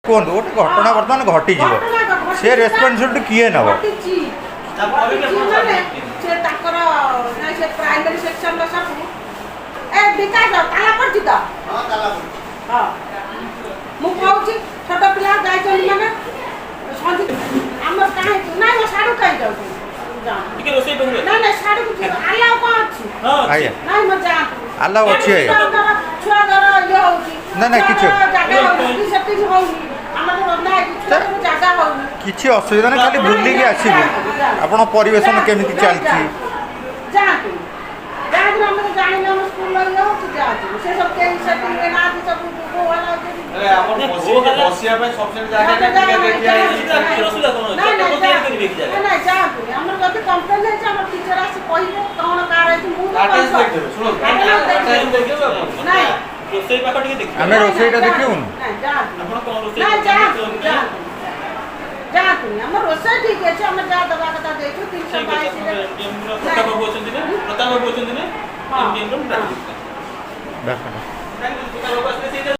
କୁହନ୍ତୁ ଗୋଟେ ଘଟଣା ବର୍ତ୍ତମାନ ଘଟିଯିବ ସେ ରେସ୍ପନ୍ସିବିଲିଟି କିଏ ନେବ? ପ୍ରାଇମେରୀ ସେକ୍ସନ ସବୁ ଏ ବିକାଶ ତାଲା ପଡିଛି ତ ହଁ ମୁଁ କହୁଛି ଛୋଟ ପିଲା ଯାଇଛନ୍ତି ମାନେ ଆମର କାହିଁକି ନାଇଁ ମୋ ସାଡ଼ୁ କାହିଁ ଯାଉଛି ନାଇଁ ନାଇଁ ସାଡ଼କୁ ଆଲାଉ କ'ଣ ଅଛି? ଆଜ୍ଞା ନାଇଁ ମୋ ଯାଆନ୍ତୁ ଆଲାଉ ଅଛି ଆଜ୍ଞା ଛୁଆ ଘର ଇଏ ହଉଛି ନା ନା କିଛି ଜାଗା ହଉନି ସେତିକି ହଉନି ଜାଗା ହଉନି କିଛି ଅସୁବିଧା ନାହିଁ ଖାଲି ବୁଲିକି ଆସିବୁ ଆପଣ ପରିବେଶନ କେମିତି ଚାଲିଛି ଯାଆନ୍ତୁ ଯାଆନ୍ତୁ ଆମର ଜାଣିଲେ ଆମ ସ୍କୁଲ ଇଏ ହଉଛି ଯାଆନ୍ତୁ ସେ ସବୁ କେହି ସେଠି ନାହାନ୍ତି ସବୁ ଯାଆନ୍ତୁ ଆମର ଯଦି କମ୍ପ୍ଲେନ୍ ହେଇଛି ଆମର ଟିଚର ଆସି କହିବେ କ'ଣ କାହାର ହେଇଛି ମୁଁ ଆମେ ରୋଷେଇଟା ଦେଖିବୁନି ଯାଆନ୍ତୁ ଆମର ରୋଷେଇ ଠିକ୍ ଅଛି ଆମେ ଯାହା ଦେବା କଥା ଦେଇଛୁ 322